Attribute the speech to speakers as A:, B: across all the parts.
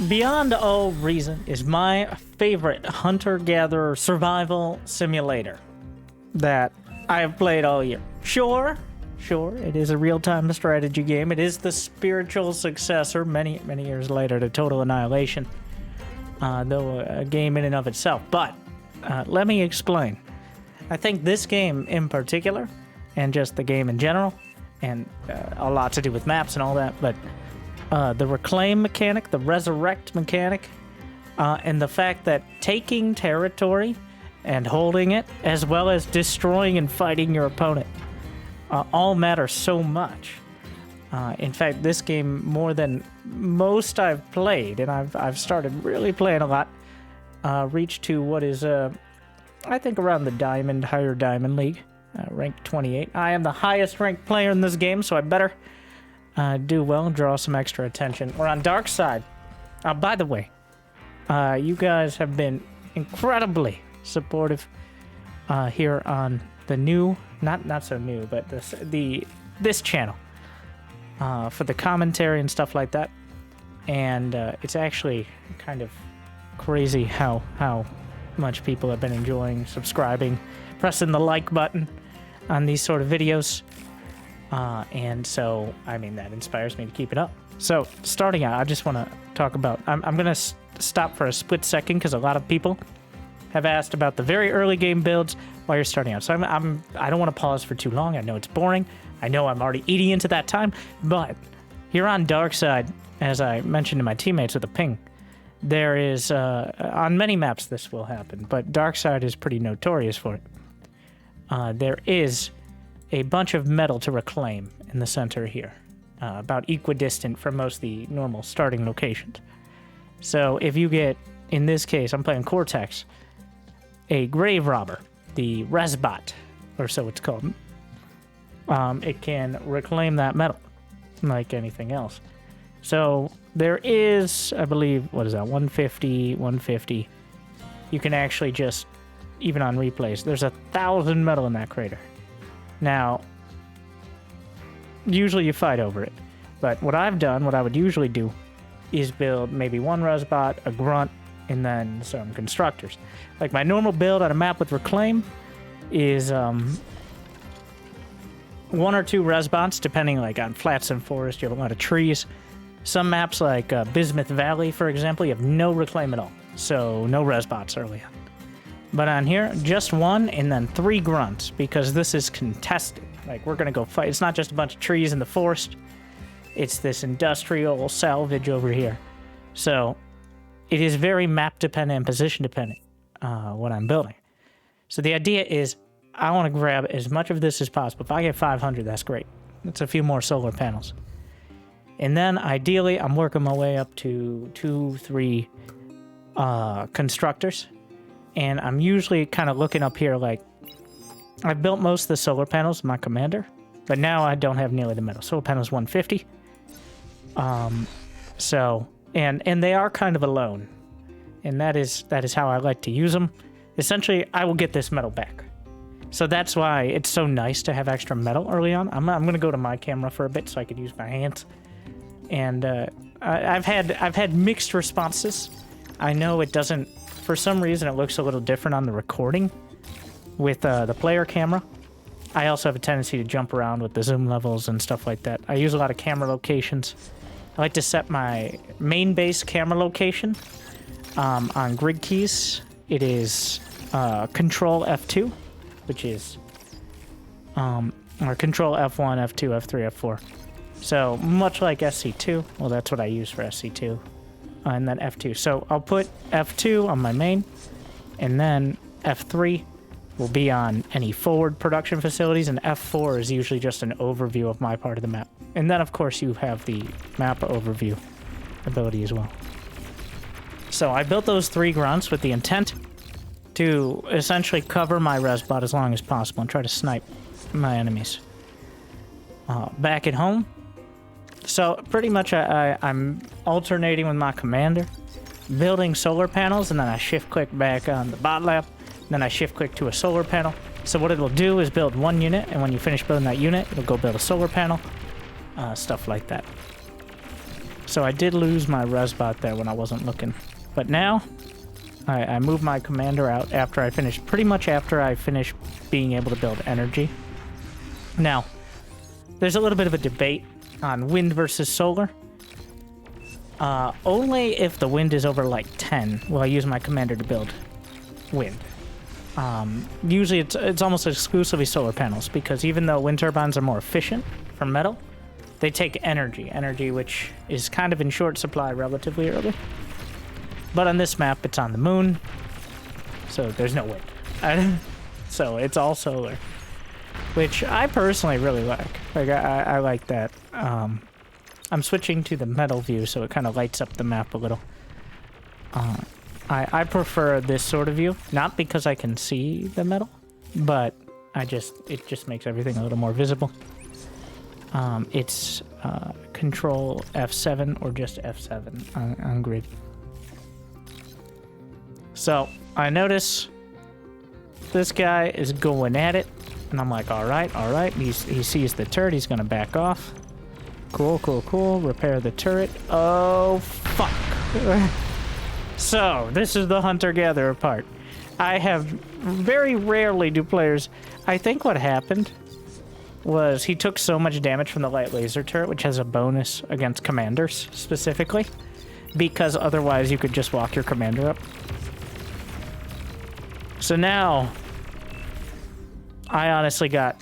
A: beyond all reason, is my favorite hunter-gatherer survival simulator that I have played all year. Sure, it is a real-time strategy game. It is the spiritual successor many years later to Total Annihilation, though a game in and of itself. But let me explain. I think this game in particular, and just the game in general, and a lot to do with maps and all that, but the reclaim mechanic, the resurrect mechanic, and the fact that taking territory and holding it, as well as destroying and fighting your opponent, all matter so much. In fact, this game, more than most I've played, and I've started really playing a lot, reached to what is, I think, around the higher diamond league, ranked 28. I am the highest ranked player in this game, so I better do well and draw some extra attention. We're on Darkside. By the way, you guys have been incredibly supportive here on the new, not so new, but this channel for the commentary and stuff like that. And it's actually kind of crazy how much people have been enjoying subscribing, pressing the like button on these sort of videos. And so, I mean, that inspires me to keep it up. So, starting out, I just want to talk about... I'm going to stop for a split second because a lot of people have asked about the very early game builds while you're starting out. So, I don't want to pause for too long. I know it's boring. I know I'm already eating into that time. But here on Darkside, as I mentioned to my teammates with a ping, there is... on many maps this will happen, but Darkside is pretty notorious for it. There is a bunch of metal to reclaim in the center here, about equidistant from most of the normal starting locations. So if you get, in this case, I'm playing Cortex, a grave robber, the Resbot, or so it's called, it can reclaim that metal like anything else. So there is, I believe, what is that, 150. You can actually just, even on replays, there's 1,000 metal in that crater. Now, usually you fight over it, but what I've done, what I would usually do, is build maybe one Resbot, a Grunt, and then some Constructors. Like my normal build on a map with Reclaim is 1 or 2 Resbots, depending like on flats and forest, you have a lot of trees. Some maps like Bismuth Valley, for example, you have no Reclaim at all, so no Resbots early on. But on here, just 1 and then 3 Grunts, because this is contested. Like, we're going to go fight. It's not just a bunch of trees in the forest. It's this industrial salvage over here. So, it is very map-dependent and position-dependent, what I'm building. So the idea is, I want to grab as much of this as possible. If I get 500, that's great. That's a few more solar panels. And then, ideally, I'm working my way up to 2-3 Constructors. And I'm usually kind of looking up here like, I've built most of the solar panels in my commander, but now I don't have nearly the metal. Solar panels 150. So, and they are kind of alone. And that is how I like to use them. Essentially, I will get this metal back. So that's why it's so nice to have extra metal early on. I'm going to go to my camera for a bit so I could use my hands. And I've had mixed responses. I know it doesn't... For some reason, it looks a little different on the recording with the player camera. I also have a tendency to jump around with the zoom levels and stuff like that. I use a lot of camera locations. I like to set my main base camera location on grid keys. It is Control F2, which is or Control F1, F2, F3, F4. So much like SC2, well, that's what I use for SC2. And then F2. So I'll put F2 on my main, and then F3 will be on any forward production facilities, and F4 is usually just an overview of my part of the map. And then, of course, you have the map overview ability as well. So I built those 3 grunts with the intent to essentially cover my Resbot as long as possible and try to snipe my enemies. Back at home, so pretty much I'm alternating with my commander, building solar panels, and then I shift-click back on the bot lab, and then I shift-click to a solar panel. So what it'll do is build 1 unit, and when you finish building that unit, it'll go build a solar panel, stuff like that. So I did lose my res bot there when I wasn't looking. But now, I moved my commander out after I finished, pretty much after I finished being able to build energy. Now, there's a little bit of a debate on wind versus solar. Only if the wind is over like 10 will I use my commander to build wind. Usually it's almost exclusively solar panels, because even though wind turbines are more efficient for metal, they take energy which is kind of in short supply relatively early. But on this map, it's on the moon, so there's no wind. So it's all solar, which I personally really like. Like, I like that. I'm switching to the metal view, so it kind of lights up the map a little. I prefer this sort of view, not because I can see the metal, but it just makes everything a little more visible. It's Control F7 or just F7 on grid. So I notice this guy is going at it, and I'm like, all right. He sees the turret, he's gonna back off. Cool. Repair the turret. Oh, fuck. So, this is the hunter-gatherer part. I have very rarely do players... I think what happened was he took so much damage from the light laser turret, which has a bonus against commanders, specifically, because otherwise you could just walk your commander up. So now, I honestly got...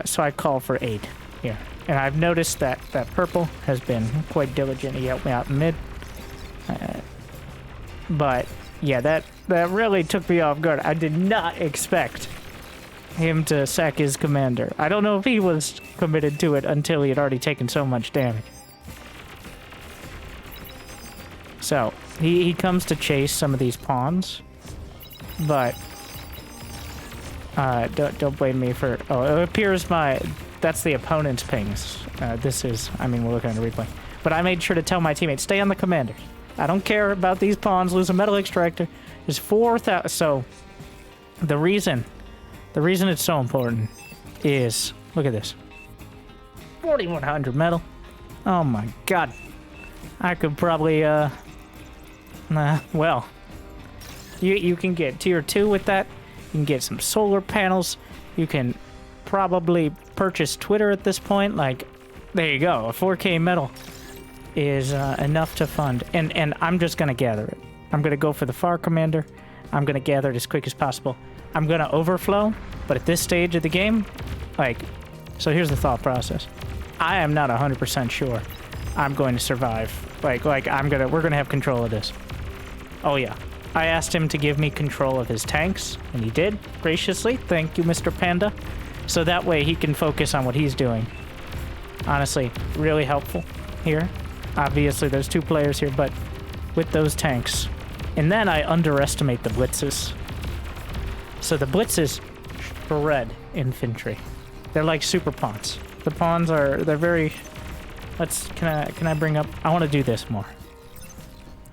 A: so I call for aid here. And I've noticed that purple has been quite diligent. He helped me out in mid. But, yeah, that really took me off guard. I did not expect him to sack his commander. I don't know if he was committed to it until he had already taken so much damage. So, he comes to chase some of these pawns. But, don't blame me for... Oh, it appears that's the opponent's pings. This is... I mean, we're looking at a replay. But I made sure to tell my teammates, stay on the commanders. I don't care about these pawns. Lose a metal extractor. There's 4,000... So, the reason it's so important is... Look at this. 4,100 metal. Oh my god. I could probably, well... You can get tier 2 with that. You can get some solar panels. You can probably purchase Twitter at this point. Like, there you go. A 4K metal is enough to fund. And I'm just going to gather it. I'm going to go for the far commander. I'm going to gather it as quick as possible. I'm going to overflow. But at this stage of the game, like, so here's the thought process. I am not 100% sure I'm going to survive. Like we're going to have control of this. Oh yeah. I asked him to give me control of his tanks, and he did, graciously. Thank you, Mr. Panda. So that way he can focus on what he's doing. Honestly, really helpful here. Obviously, there's 2 players here, but with those tanks. And then I underestimate the blitzes. So the blitzes shred infantry. They're like super pawns. The pawns they're very... Can I bring up... I want to do this more.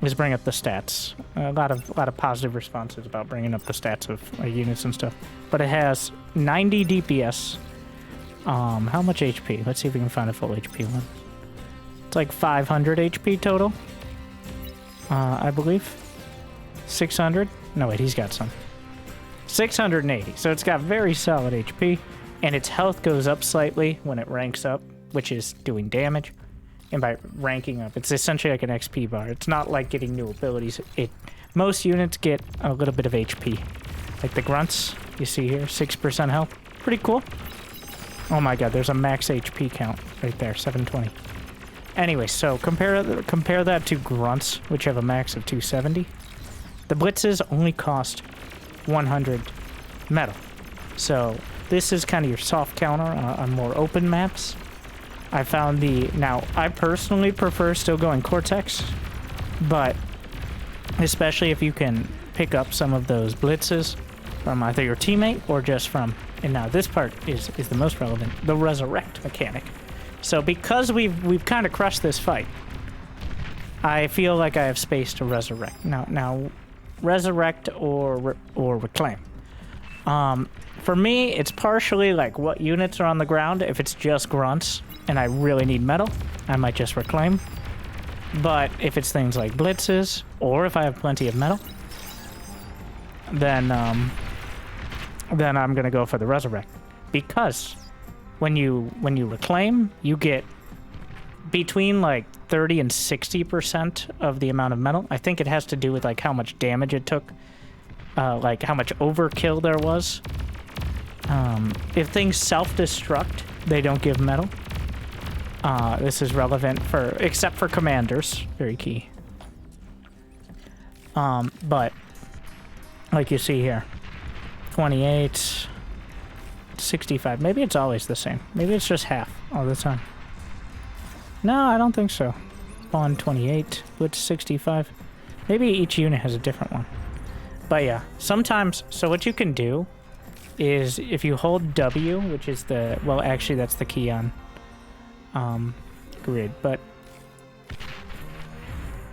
A: Let's bring up the stats. A lot of positive responses about bringing up the stats of units and stuff. But it has 90 DPS. How much HP? Let's see if we can find a full HP one. It's like 500 HP total. I believe. 600? No, wait, he's got some. 680. So it's got very solid HP. And its health goes up slightly when it ranks up, which is doing damage. And by ranking up, it's essentially like an XP bar. It's not like getting new abilities. Most units get a little bit of HP. Like the grunts, you see here, 6% health. Pretty cool. Oh my god, there's a max HP count right there, 720. Anyway, so compare that to grunts, which have a max of 270. The blitzes only cost 100 metal. So this is kind of your soft counter on more open maps. I found now, I personally prefer still going Cortex, but especially if you can pick up some of those blitzes from either your teammate or just from, and now this part is the most relevant, the resurrect mechanic. So because we've kind of crushed this fight, I feel like I have space to resurrect. Now resurrect or reclaim. For me, it's partially like what units are on the ground. If it's just grunts, and I really need metal, I might just reclaim. But if it's things like blitzes, or if I have plenty of metal, then I'm gonna go for the resurrect. Because when you reclaim, you get between like 30 and 60% of the amount of metal. I think it has to do with like how much damage it took, like how much overkill there was. If things self-destruct, they don't give metal. This is relevant for, except for commanders, very key. But like you see here, 28, 65. Maybe it's always the same. Maybe it's just half all the time. No, I don't think so. Spawn 28 with 65. Maybe each unit has a different one. But yeah, sometimes, so what you can do is if you hold W, which is the, well, actually that's the key on grid, but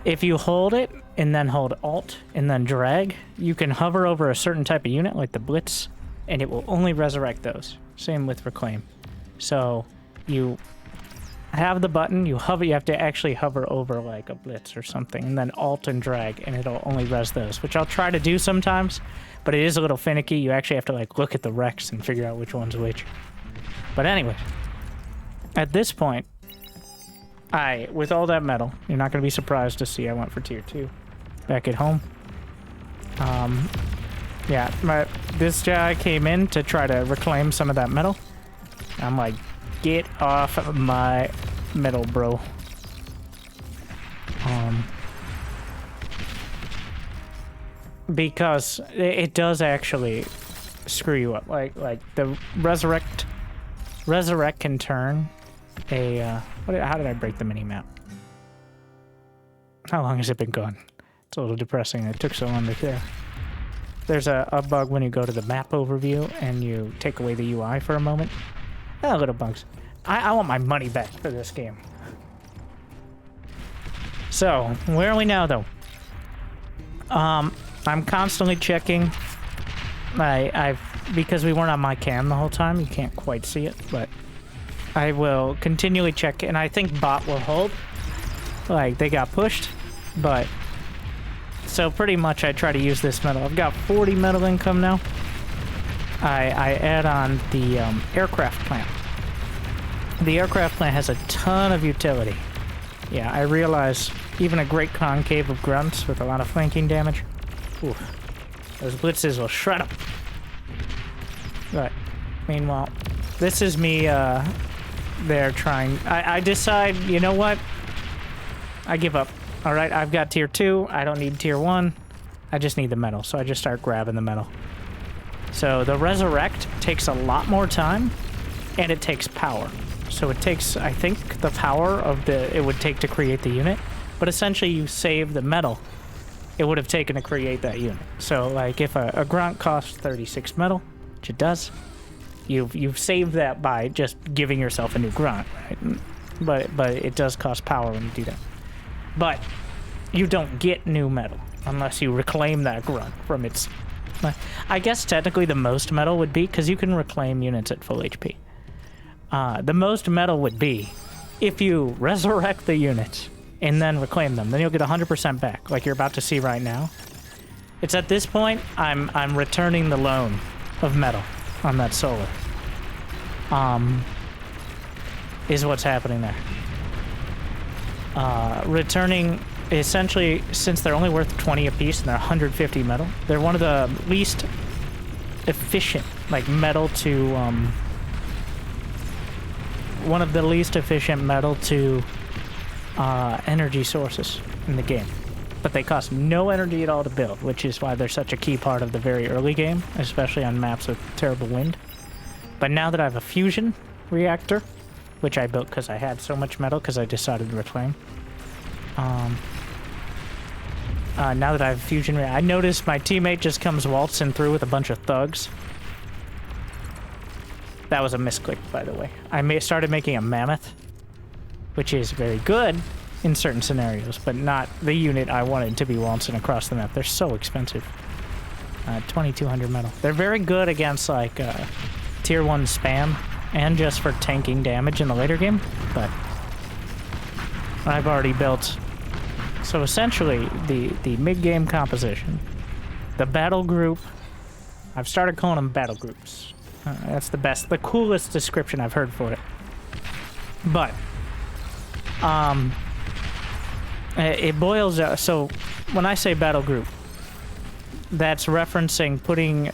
A: if you hold it and then hold Alt and then drag, you can hover over a certain type of unit like the Blitz, and it will only resurrect those. Same with Reclaim. So you have the button, you hover, you have to actually hover over like a Blitz or something, and then Alt and drag, and it'll only res those, which I'll try to do sometimes, but it is a little finicky. You actually have to like look at the Rex and figure out which one's which. But anyway, at this point, with all that metal, you're not going to be surprised to see I went for tier 2 back at home. Yeah, this guy came in to try to reclaim some of that metal. I'm like, get off of my metal, bro. Because it does actually screw you up. Like the resurrect can turn a how did I break the mini map? How long has it been gone? It's a little depressing. It took so long to clear. There's a bug when you go to the map overview and you take away the UI for a moment. Oh, little bugs. I want my money back for this game. So, where are we now, though? I'm constantly checking. Because we weren't on my cam the whole time, you can't quite see it, but I will continually check, and I think bot will hold. Like, they got pushed, but... So pretty much I try to use this metal. I've got 40 metal income now. I add on the aircraft plant. The aircraft plant has a ton of utility. Yeah, I realize even a great concave of grunts with a lot of flanking damage. Oof. Those blitzes will shred them. But, meanwhile, this is me there trying... I decide, you know what? I give up. Alright, I've got tier 2. I don't need tier 1. I just need the metal, so I just start grabbing the metal. So the resurrect takes a lot more time, and it takes power. So it takes, I think, the power of it would take to create the unit, but essentially you save the metal it would have taken to create that unit. So, like, if a grunt costs 36 metal, which it does, you've saved that by just giving yourself a new grunt, right? But it does cost power when you do that. But you don't get new metal unless you reclaim that grunt from its... I guess technically the most metal would be, because you can reclaim units at full HP. The most metal would be if you resurrect the units and then reclaim them. Then you'll get 100% back, like you're about to see right now. It's at this point, I'm returning the loan of metal on that solar. Is what's happening there. Returning, essentially, since they're only worth 20 apiece and they're 150 metal, they're one of the least efficient, like, metal to, one of the least efficient metal to energy sources in the game. But they cost no energy at all to build, which is why they're such a key part of the very early game, especially on maps with terrible wind. But now that I have a fusion reactor, which I built because I had so much metal because I decided to reclaim. Now that I have fusion, I noticed my teammate just comes waltzing through with a bunch of thugs. That was a misclick, by the way. I started making a mammoth, which is very good in certain scenarios, but not the unit I wanted to be waltzing across the map. They're so expensive. 2,200 metal. They're very good against, like, tier 1 spam, and just for tanking damage in the later game, but I've already built So essentially, the mid-game composition, the battle group, I've started calling them battle groups. That's the coolest description I've heard for it. But, it boils out, so when I say battle group, that's referencing putting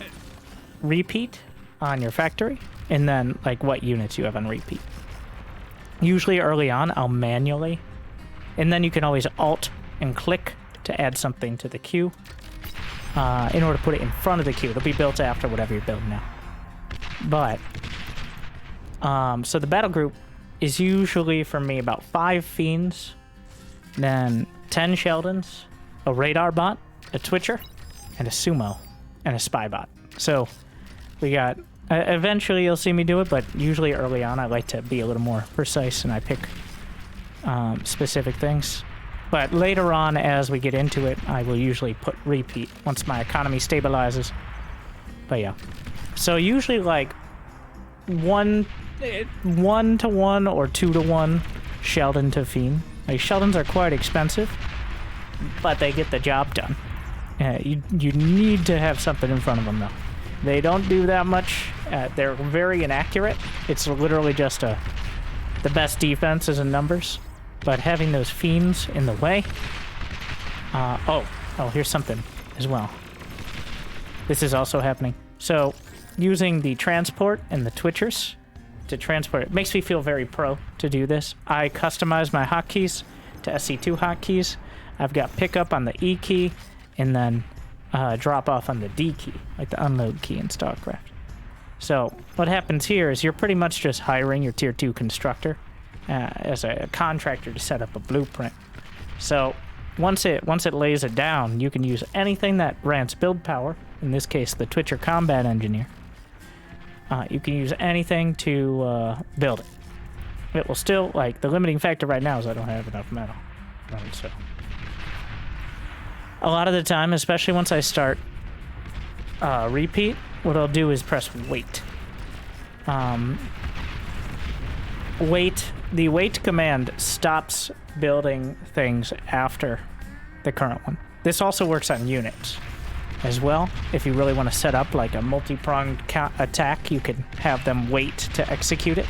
A: repeat on your factory, and then like what units you have on repeat. Usually early on, I'll manually, and then you can always alt and click to add something to the queue in order to put it in front of the queue. It'll be built after whatever you're building now. But, so the battle group is usually for me about 5 Fiends, then 10 Sheldons, a radar bot, a Twitcher, and a Sumo, and a Spy bot. So we got, eventually you'll see me do it, but usually early on I like to be a little more precise and I pick specific things. But later on, as we get into it, I will usually put repeat once my economy stabilizes. But yeah. So usually like 1-to-1 or 2-to-1 Sheldon to Fiend. Like Sheldons are quite expensive, but they get the job done. You need to have something in front of them though. They don't do that much. They're very inaccurate. It's literally just the best defense is in numbers. But having those Fiends in the way... oh, here's something as well. This is also happening. So, using the transport and the Twitchers to transport, it makes me feel very pro to do this. I customize my hotkeys to SC2 hotkeys. I've got pickup on the E key, and then drop off on the D key, like the unload key in StarCraft. So, what happens here is you're pretty much just hiring your tier 2 constructor as a contractor to set up a blueprint. So once it lays it down, you can use anything that grants build power, in this case the Twitcher Combat Engineer. You can use anything to build it. It will still, like, the limiting factor right now is I don't have enough metal. Right, so a lot of the time, especially once I start repeat, what I'll do is press wait. The wait command stops building things after the current one. This also works on units as well. If you really want to set up like a multi-pronged attack, you can have them wait to execute it.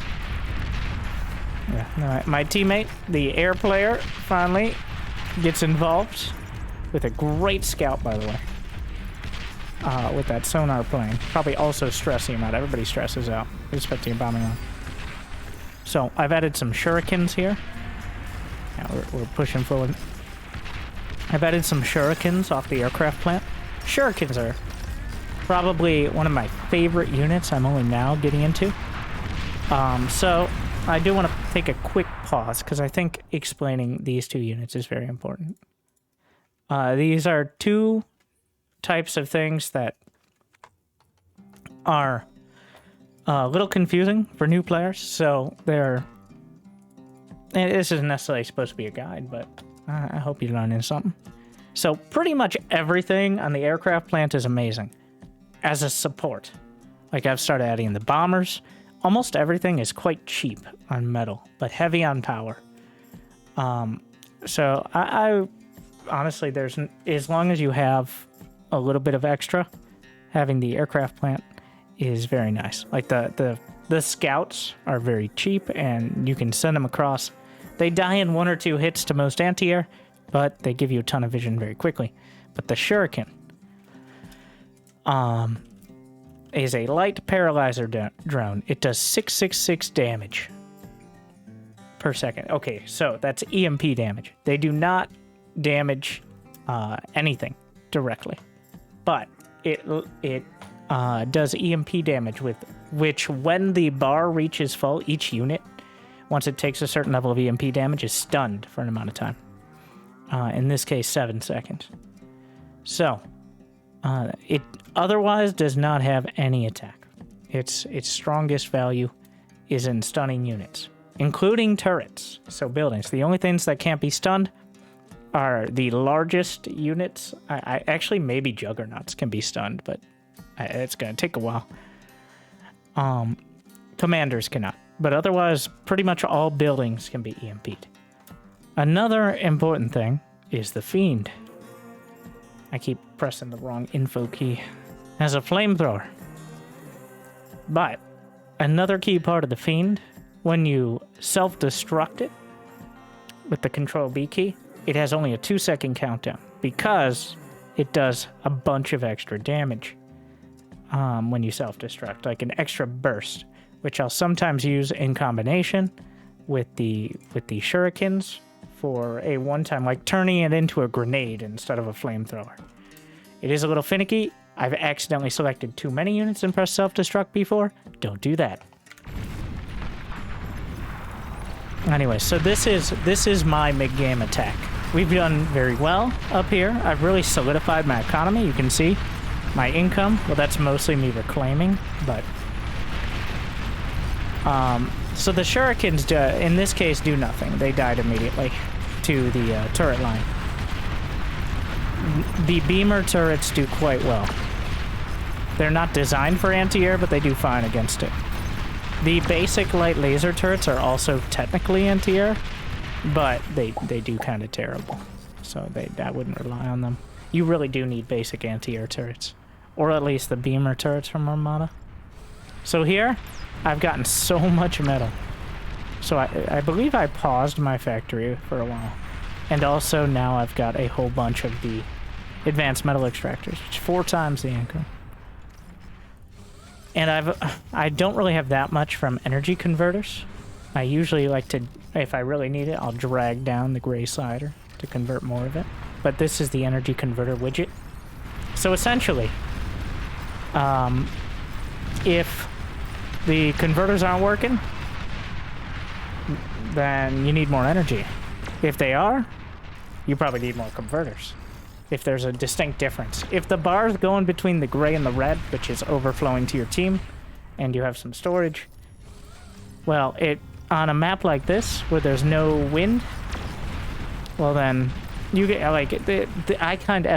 A: Yeah, my teammate, the air player, finally gets involved with a great scout, by the way. With that sonar plane. Probably also stressing him out. Everybody stresses out. Expecting a bombing on. So, I've added some shurikens here. Yeah, we're pushing forward. I've added some shurikens off the aircraft plant. Shurikens are probably one of my favorite units I'm only now getting into. So, I do want to take a quick pause, because I think explaining these two units is very important. These are two types of things that are a little confusing for new players, so they're... And this isn't necessarily supposed to be a guide, but I hope you learn something. So pretty much everything on the aircraft plant is amazing as a support. Like I've started adding the bombers. Almost everything is quite cheap on metal, but heavy on power. So I honestly, as long as you have a little bit of extra, having the aircraft plant is very nice. Like the scouts are very cheap, and you can send them across. They die in 1 or 2 hits to most anti-air, but they give you a ton of vision very quickly. But the shuriken is a light paralyzer drone. It does 666 damage per second. Okay, so that's EMP damage. They do not damage anything directly, but it does EMP damage, with which when the bar reaches full, each unit, once it takes a certain level of EMP damage, is stunned for an amount of time. In this case, 7 seconds. So, it otherwise does not have any attack. Its strongest value is in stunning units, including turrets, so buildings. The only things that can't be stunned are the largest units. I actually, maybe juggernauts can be stunned, but it's going to take a while. Commanders cannot, but otherwise, pretty much all buildings can be EMP'd. Another important thing, is the Fiend. I keep pressing the wrong info key. Has a flamethrower. But another key part of the Fiend, when you self-destruct it with the Control B key, it has only a 2-second countdown because it does a bunch of extra damage when you self-destruct, like an extra burst, which I'll sometimes use in combination with the shurikens for a one-time, like turning it into a grenade instead of a flamethrower. It is a little finicky. I've accidentally selected too many units and pressed self-destruct before. Don't do that. Anyway, so this is my mid-game attack. We've done very well up here. I've really solidified my economy. You can see my income. Well, that's mostly me reclaiming, but so the shurikens, in this case, do nothing. They died immediately to the turret line. The beamer turrets do quite well. They're not designed for anti-air, but they do fine against it. The basic light laser turrets are also technically anti-air, but they do kind of terrible. So I wouldn't rely on them. You really do need basic anti-air turrets, or at least the beamer turrets from Armada. So here, I've gotten so much metal. So I believe I paused my factory for a while. And also now I've got a whole bunch of the advanced metal extractors, which is 4 times the income. And I don't really have that much from energy converters. I usually like to, if I really need it, I'll drag down the gray slider to convert more of it. But this is the energy converter widget. So essentially, if the converters aren't working, then you need more energy. If they are, you probably need more converters. If there's a distinct difference. If the bar is going between the gray and the red, which is overflowing to your team, and you have some storage, well, on a map like this, where there's no wind, well then, you get, like, as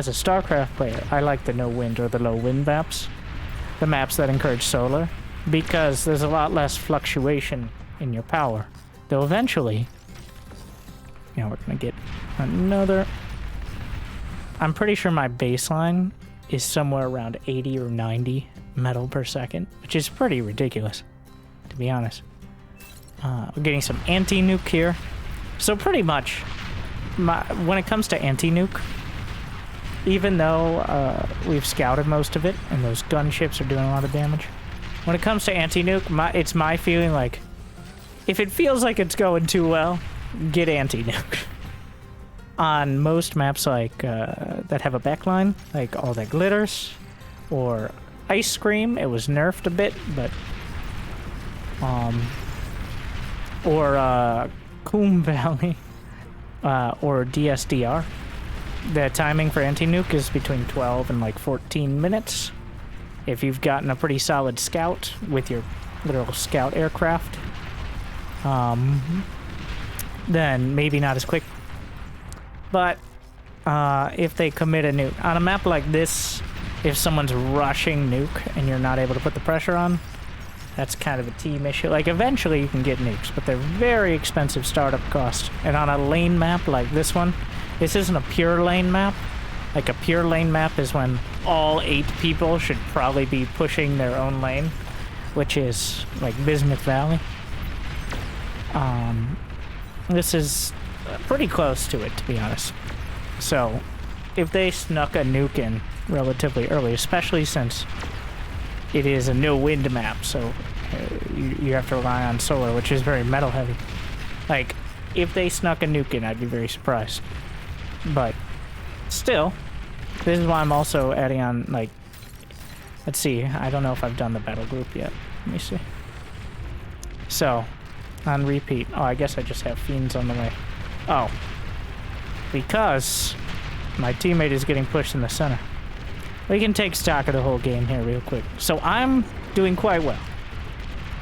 A: a StarCraft player, I like the no wind or the low wind maps. The maps that encourage solar, because there's a lot less fluctuation in your power. Though eventually, you know, we're gonna get another. I'm pretty sure my baseline is somewhere around 80 or 90 metal per second, which is pretty ridiculous, to be honest. We're getting some AntiNuke here. So pretty much, when it comes to AntiNuke, even though we've scouted most of it, and those gunships are doing a lot of damage, when it comes to AntiNuke, it's my feeling like, if it feels like it's going too well, get AntiNuke. On most maps like that have a backline, like All That Glitters, or Ice Cream, it was nerfed a bit, but or Coombe Valley, or DSDR. The timing for AntiNuke is between 12 and like 14 minutes. If you've gotten a pretty solid scout with your literal scout aircraft, then maybe not as quick. But if they commit a nuke on a map like this, if someone's rushing nuke and you're not able to put the pressure on, that's kind of a team issue. Like, eventually you can get nukes, but they're very expensive startup cost. And on a lane map like this one, this isn't a pure lane map. Like, a pure lane map is when all 8 people should probably be pushing their own lane, which is like Bismuth Valley. This is pretty close to it, to be honest. So, if they snuck a nuke in relatively early, especially since it is a no-wind map, so you have to rely on solar, which is very metal heavy. Like, if they snuck a nuke in, I'd be very surprised. But still, this is why I'm also adding on, like, let's see, I don't know if I've done the battle group yet. Let me see. So, on repeat. Oh, I guess I just have fiends on the way. Oh. Because my teammate is getting pushed in the center. We can take stock of the whole game here real quick. So I'm doing quite well,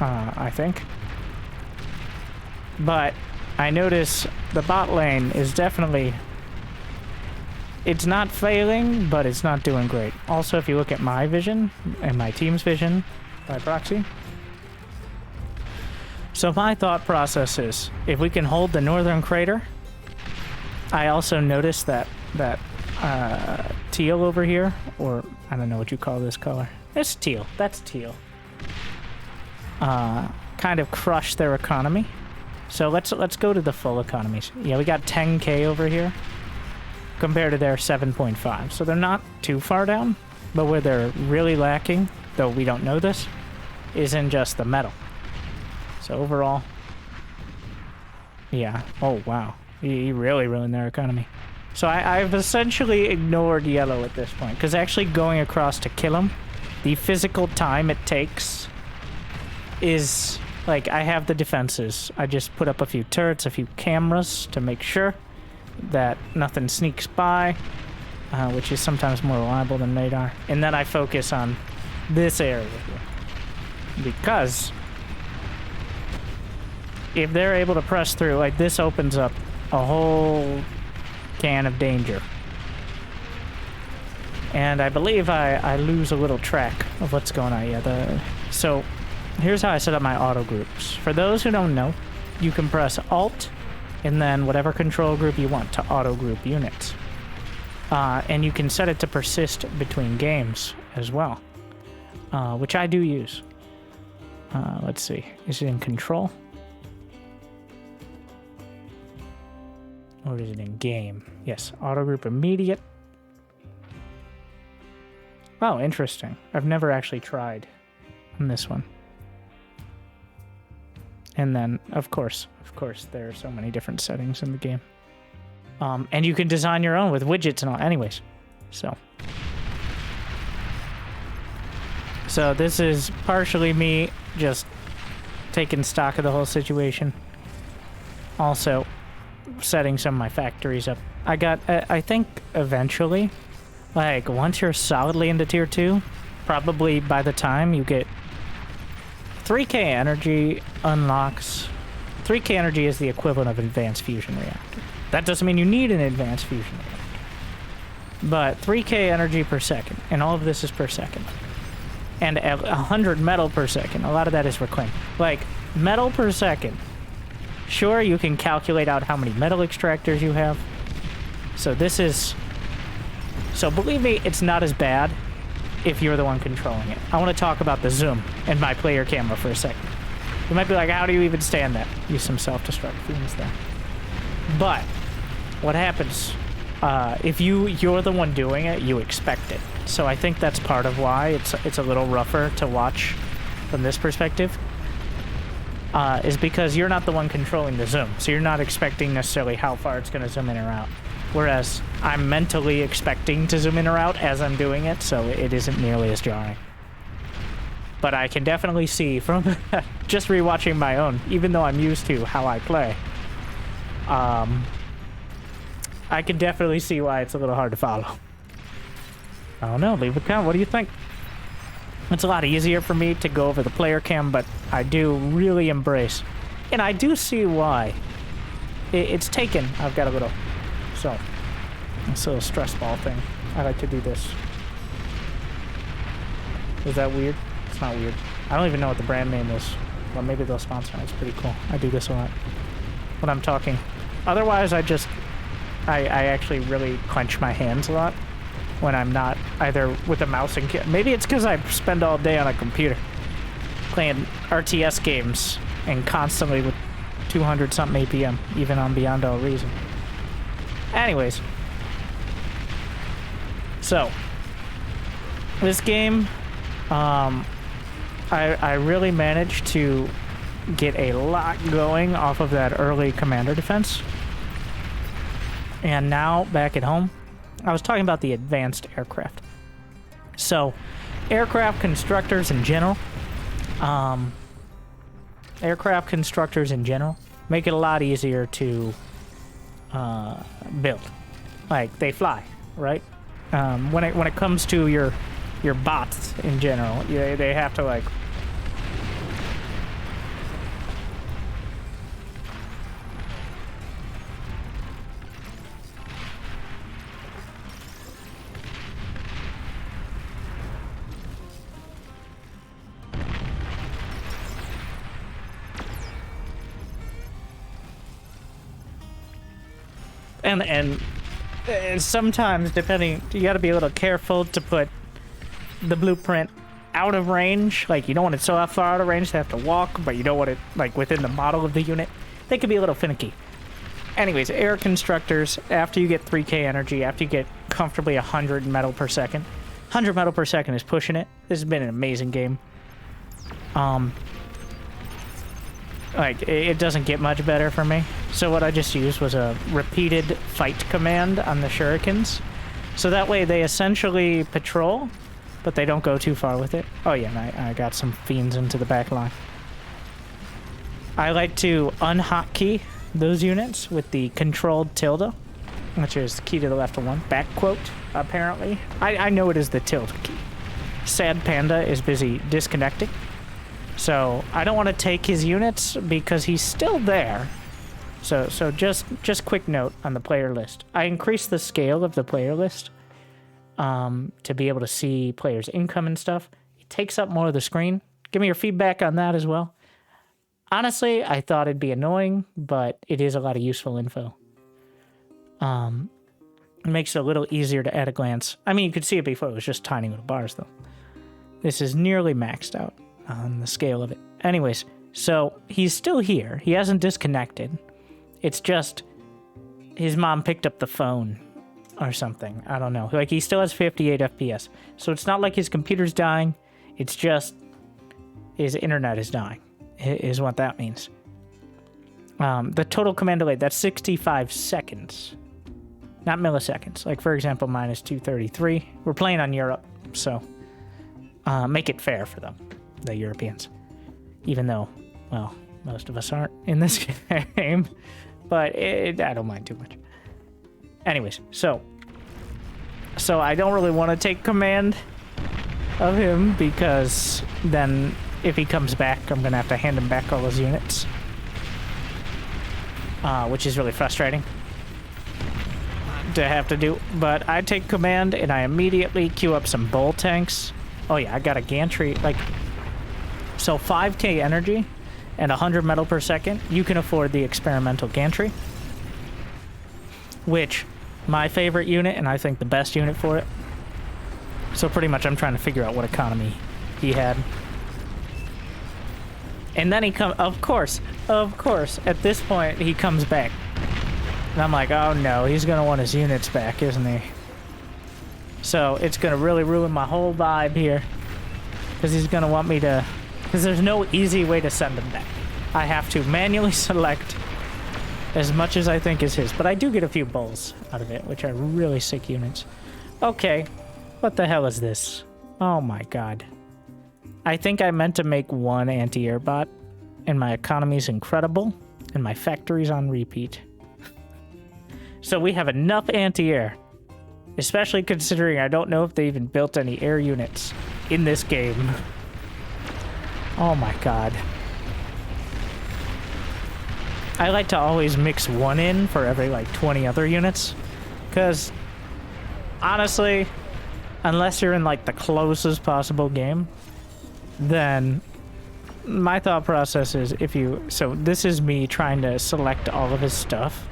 A: I think. But I notice the bot lane is definitely... It's not failing, but it's not doing great. Also, if you look at my vision and my team's vision by proxy. So my thought process is, if we can hold the northern crater I also noticed that teal over here, or I don't know what you call this color. It's teal. That's teal. Kind of crushed their economy. So let's go to the full economies. Yeah, we got 10K over here compared to their 7.5. So they're not too far down, but where they're really lacking, though we don't know this, is in just the metal. So overall, yeah. Oh, wow. He really ruined their economy. So I've essentially ignored yellow at this point, because actually going across to kill him, the physical time it takes is, like, I have the defenses. I just put up a few turrets, a few cameras to make sure that nothing sneaks by, which is sometimes more reliable than radar. And then I focus on this area here. Because if they're able to press through, like, this opens up a whole can of danger. And I believe I lose a little track of what's going on. Yeah, so here's how I set up my auto groups. For those who don't know, you can press Alt and then whatever control group you want to auto group units. And you can set it to persist between games as well, which I do use. Let's see. Is it in control? Or is it in game? Yes, auto group immediate. Oh, interesting. I've never actually tried on this one. And then, of course, there are so many different settings in the game. And you can design your own with widgets and all. Anyways, so this is partially me just taking stock of the whole situation. Also, setting some of my factories up. I think eventually, like, once you're solidly into tier 2, probably by the time you get 3K energy unlocks. 3K energy is the equivalent of advanced fusion reactor. That doesn't mean you need an advanced fusion reactor. But 3K energy per second, and all of this is per second. And 100 metal per second. A lot of that is reclaimed. Like, metal per second. Sure, you can calculate out how many metal extractors you have. So this is... So believe me, it's not as bad if you're the one controlling it. I want to talk about the zoom and my player camera for a second. You might be like, how do you even stand that? Use some self-destruct themes there. But what happens if you're the one doing it, you expect it. So I think that's part of why it's a little rougher to watch from this perspective. Is because you're not the one controlling the zoom. So you're not expecting necessarily how far it's going to zoom in or out. Whereas I'm mentally expecting to zoom in or out as I'm doing it, so it isn't nearly as jarring. But I can definitely see from just rewatching my own, even though I'm used to how I play, I can definitely see why it's a little hard to follow. I don't know, leave a comment. What do you think? It's a lot easier for me to go over the player cam, but I do really embrace. And I do see why. It's taken. I've got a little... So, it's a little stress ball thing. I like to do this. Is that weird? It's not weird. I don't even know what the brand name is. Well, maybe they'll sponsor me. It's pretty cool. I do this a lot when I'm talking. Otherwise, I actually really clench my hands a lot when I'm not either with a mouse and maybe it's because I spend all day on a computer playing RTS games and constantly with 200-something APM, even on Beyond All Reason. Anyways, so this game, I really managed to get a lot going off of that early commander defense. And now back at home, I was talking about the advanced aircraft. So, aircraft constructors in general, make it a lot easier to build. Like, they fly, right? When it comes to your bots in general, they have to, like... And sometimes, depending, you got to be a little careful to put the blueprint out of range. Like, you don't want it so far out of range to have to walk, but you don't want it, like, within the model of the unit. They can be a little finicky. Anyways, air constructors, after you get 3k energy, after you get comfortably 100 metal per second, 100 metal per second is pushing it. This has been an amazing game. Like, it doesn't get much better for me. So what I just used was a repeated fight command on the shurikens. So that way they essentially patrol, but they don't go too far with it. Oh yeah, and I got some fiends into the back line. I like to unhotkey those units with the controlled tilde, which is key to the left of one. Back quote, apparently. I know it is the tilde key. Sad Panda is busy disconnecting. So I don't want to take his units because he's still there. So just quick note on the player list. I increased the scale of the player list to be able to see players' income and stuff. It takes up more of the screen. Give me your feedback on that as well. Honestly, I thought it'd be annoying, but it is a lot of useful info. It makes it a little easier to at a glance. I mean, you could see it before. It was just tiny little bars, though. This is nearly maxed out on the scale of it. Anyways, so he's still here. He hasn't disconnected. It's just his mom picked up the phone or something. I don't know. Like, he still has 58 FPS. So it's not like his computer's dying. It's just his internet is dying, is what that means. The total command delay, that's 65 seconds. Not milliseconds. Like, for example, mine is 233. We're playing on Europe, so make it fair for them, the Europeans. Even though, well, most of us aren't in this game. But I don't mind too much. Anyways, so I don't really want to take command of him because then if he comes back, I'm going to have to hand him back all his units. Which is really frustrating to have to do. But I take command and I immediately queue up some bull tanks. Oh yeah, I got a gantry. Like, so 5k energy and 100 metal per second, you can afford the experimental gantry, which my favorite unit and I think the best unit for it. So pretty much I'm trying to figure out what economy he had. And then he comes, of course, at this point he comes back. And I'm like, oh no, he's gonna want his units back, isn't he? So it's gonna really ruin my whole vibe here. Because he's gonna want me to, because there's no easy way to send him back. I have to manually select as much as I think is his. But I do get a few bulls out of it, which are really sick units. Okay, what the hell is this? Oh my god. I think I meant to make one anti-air bot, and my economy's incredible, and my factory's on repeat. So we have enough anti-air, especially considering I don't know if they even built any air units in this game. Oh my god. I like to always mix one in for every like 20 other units, because honestly, unless you're in like the closest possible game, then my thought process is if you, so this is me trying to select all of his stuff.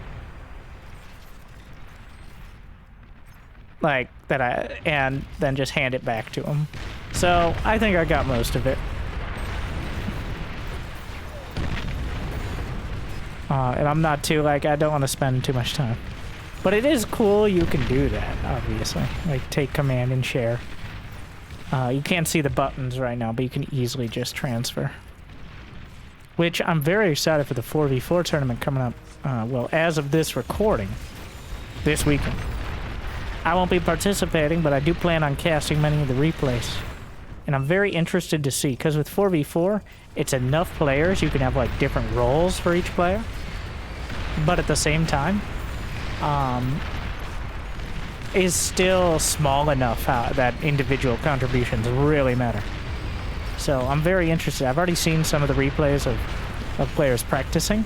A: Like that, and then just hand it back to him. So I think I got most of it. And I'm not too, like, I don't want to spend too much time. But it is cool you can do that, obviously. Like, take command and share. You can't see the buttons right now, but you can easily just transfer. Which I'm very excited for the 4v4 tournament coming up, well, as of this recording, this weekend. I won't be participating, but I do plan on casting many of the replays. And I'm very interested to see, because with 4v4, it's enough players, you can have like different roles for each player. But at the same time, is still small enough that individual contributions really matter. So I'm very interested. I've already seen some of the replays of players practicing.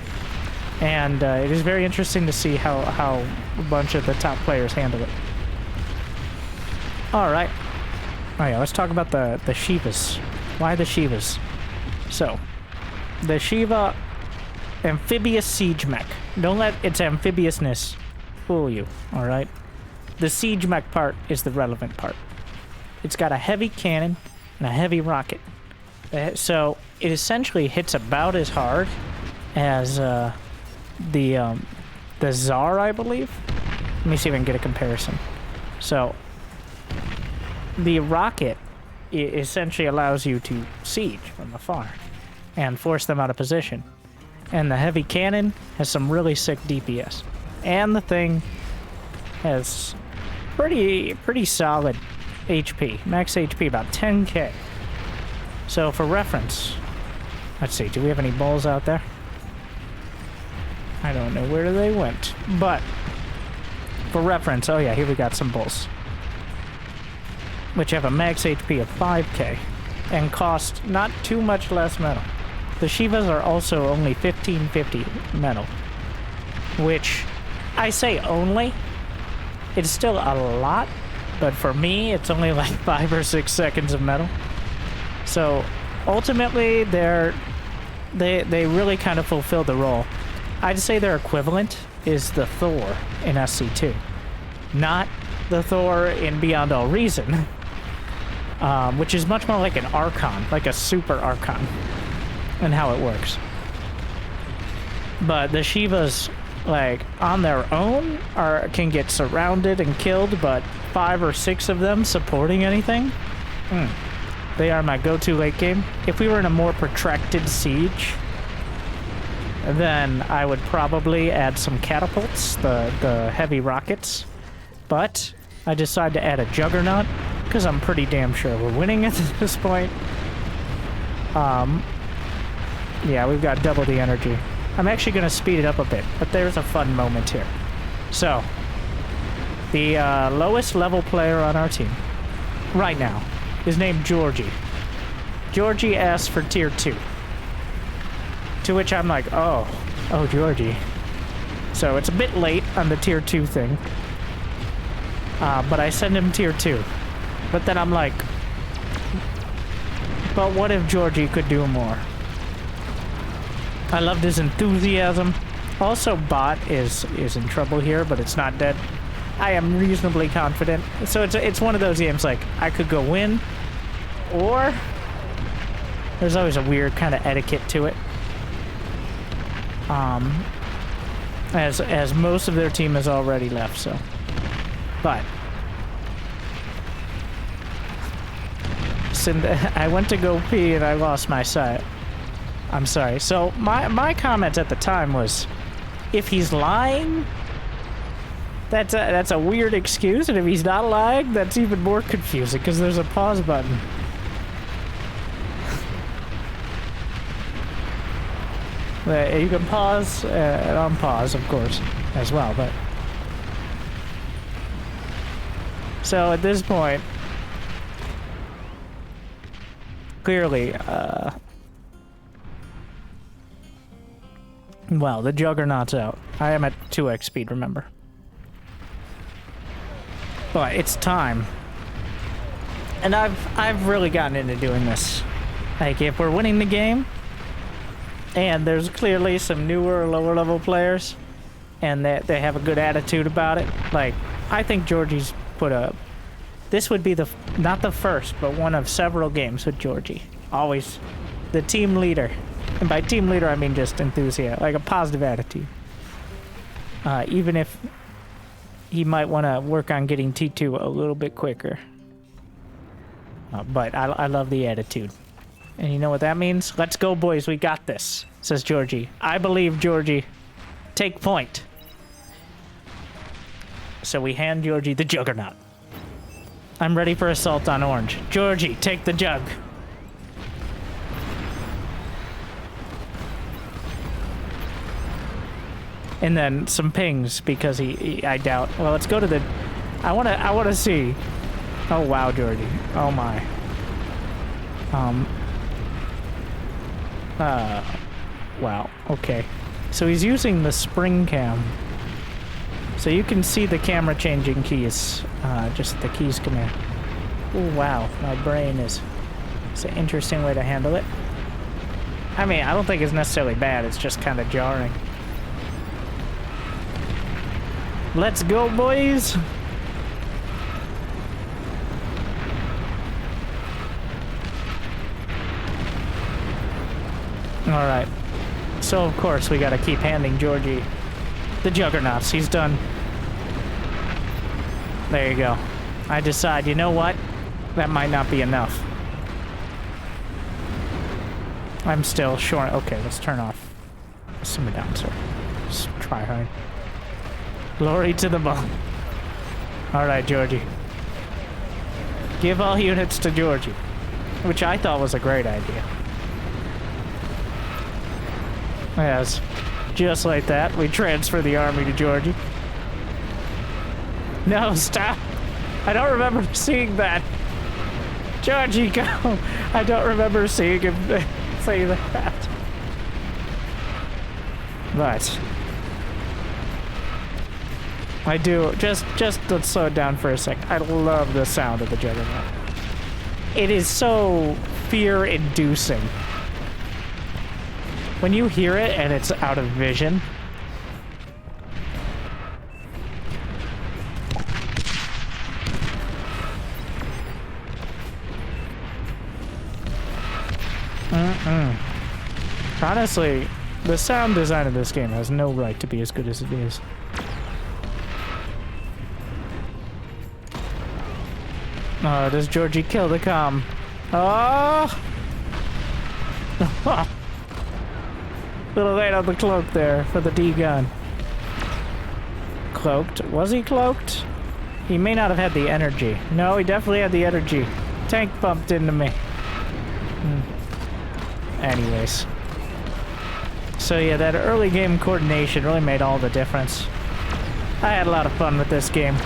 A: And it is very interesting to see how a bunch of the top players handle it. Alright. Oh yeah, let's talk about the Shivas. Why the Shivas? So, the Shiva Amphibious Siege Mech. Don't let its amphibiousness fool you, alright? The siege mech part is the relevant part. It's got a heavy cannon and a heavy rocket. So it essentially hits about as hard as the Tsar, I believe. Let me see if I can get a comparison. So the rocket essentially allows you to siege from afar and force them out of position. And the heavy cannon has some really sick DPS. And the thing has pretty solid HP. Max HP about 10k. So for reference, let's see, do we have any bulls out there? I don't know where they went. But for reference, oh yeah, here we got some bulls. Which have a max HP of 5k and cost not too much less metal. The Shivas are also only 1550 metal, which I say only. It's still a lot, but for me, it's only like 5 or 6 seconds of metal. So ultimately, they really kind of fulfill the role. I'd say their equivalent is the Thor in SC2, not the Thor in Beyond All Reason, which is much more like an Archon, like a super Archon, and how it works. But the Shivas, like, on their own, can get surrounded and killed, but 5 or 6 of them supporting anything, they are my go-to late game. If we were in a more protracted siege, then I would probably add some catapults, the heavy rockets. But I decided to add a Juggernaut, because I'm pretty damn sure we're winning at this point. Yeah, we've got double the energy. I'm actually going to speed it up a bit, but there's a fun moment here. So, the lowest level player on our team right now is named Georgie. Georgie asks for tier 2. To which I'm like, oh, Georgie. So it's a bit late on the tier 2 thing. But I send him tier 2. But then I'm like, but what if Georgie could do more? I loved his enthusiasm. Also, Bot is in trouble here, but it's not dead. I am reasonably confident. So it's one of those games like, I could go win, or there's always a weird kind of etiquette to it. As most of their team has already left, so. But I went to go pee and I lost my sight. I'm sorry. So my comment at the time was, if he's lying, that's a weird excuse, and if he's not lying, that's even more confusing because there's a pause button. You can pause and unpause, of course, as well, but so at this point, clearly, well, the Juggernaut's out. I am at 2x speed, remember. But it's time. And I've really gotten into doing this. Like, if we're winning the game, and there's clearly some newer, lower level players, and they have a good attitude about it, like, I think Georgie's put up. This would be not the first, but one of several games with Georgie. Always the team leader. And by team leader, I mean just enthusiasm, like a positive attitude. Even if he might want to work on getting T2 a little bit quicker. But I love the attitude. And you know what that means? Let's go, boys. We got this, says Georgie. I believe, Georgie. Take point. So we hand Georgie the Juggernaut. I'm ready for assault on orange. Georgie, take the jug. And then some pings because I doubt. Well, let's go to the. I wanna see. Oh wow, Georgie. Oh my. Wow. Okay. So he's using the spring cam. So you can see the camera changing keys. Just the keys command. Oh wow, my brain is. It's an interesting way to handle it. I mean, I don't think it's necessarily bad. It's just kind of jarring. Let's go, boys. All right. So, of course, we gotta keep handing Georgie the juggernauts. He's done. There you go. I decide, you know what? That might not be enough. I'm still short. Okay, let's turn off. Simmer down, sir. Just try hard. Glory to the ball. All right, Georgie. Give all units to Georgie, which I thought was a great idea. Yes, just like that, we transfer the army to Georgie. No, stop! I don't remember seeing that. Georgie, go! I don't remember seeing him say that. But I do. Just let's slow it down for a second. I love the sound of the Juggernaut. It is so fear-inducing. When you hear it and it's out of vision. Honestly, the sound design of this game has no right to be as good as it is. Oh, does Georgie kill the comm? Oh! Little late on the cloak there for the D gun. Cloaked? Was he cloaked? He may not have had the energy. No, he definitely had the energy. Tank bumped into me. Anyways. So yeah, that early game coordination really made all the difference. I had a lot of fun with this game.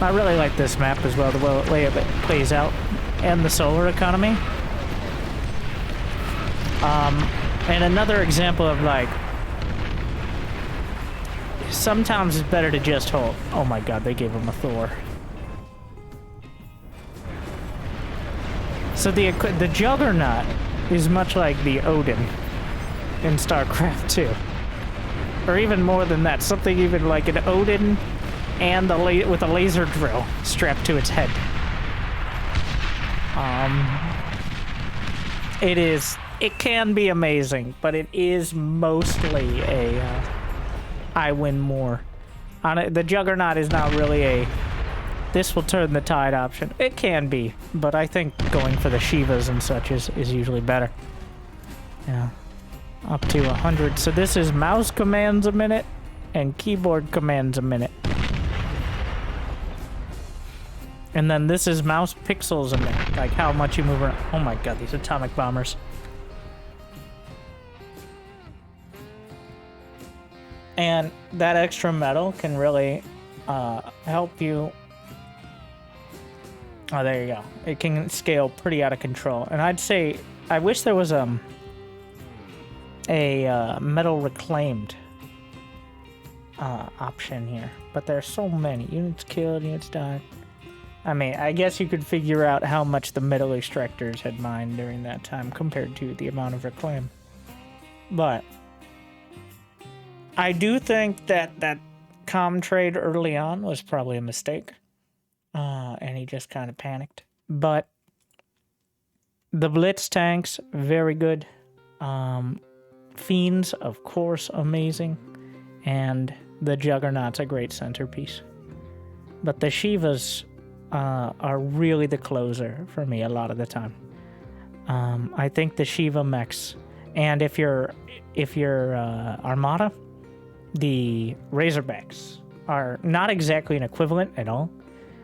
A: I really like this map as well, the way it plays out. And the solar economy. And another example of, like, sometimes it's better to just hold. Oh my god, they gave him a Thor. So the Juggernaut is much like the Odin in StarCraft 2. Or even more than that, something even like an Odin and with a laser drill strapped to its head. It can be amazing, but it is mostly a I win more. The Juggernaut is not really a this will turn the tide option. It can be, but I think going for the Shivas and such is usually better. Yeah. Up to 100. So this is mouse commands a minute and keyboard commands a minute. And then this is mouse pixels a minute, like how much you move around. Oh my god, these atomic bombers. And that extra metal can really help you. Oh, there you go. It can scale pretty out of control. And I'd say, I wish there was a metal reclaimed option here. But there's so many. Units killed, units died. I mean, I guess you could figure out how much the metal extractors had mined during that time compared to the amount of reclaim. But I do think that comm trade early on was probably a mistake. And he just kind of panicked. But the Blitz tanks, very good. Fiends, of course, amazing. And the Juggernaut's a great centerpiece. But the Shivas are really the closer for me a lot of the time. I think the Shiva mechs, and if you're Armada, the Razorbacks are not exactly an equivalent at all,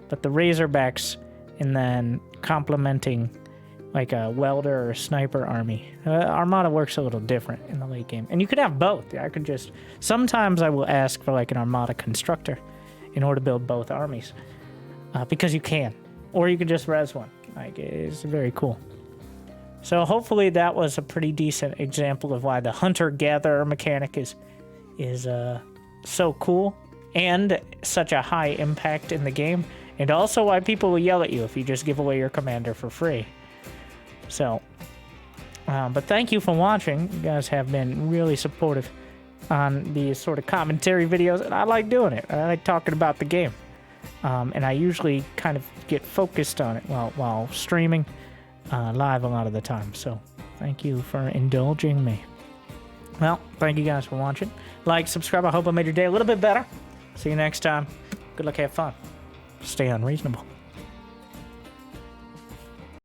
A: but the Razorbacks, and then complementing like a welder or a sniper army. Armada works a little different in the late game, and you could have both. I could just sometimes I will ask for like an Armada constructor in order to build both armies. Because you can. Or you can just res one. Like, it's very cool. So hopefully that was a pretty decent example of why the hunter-gatherer mechanic is so cool and such a high impact in the game. And also why people will yell at you if you just give away your commander for free. So, but thank you for watching. You guys have been really supportive. on these sort of commentary videos, and I like doing it. I like talking about the game. And I usually kind of get focused on it while streaming live a lot of the time. So thank you for indulging me. Well, thank you guys for watching. Like, subscribe. I hope I made your day a little bit better. See you next time. Good luck, have fun. Stay unreasonable.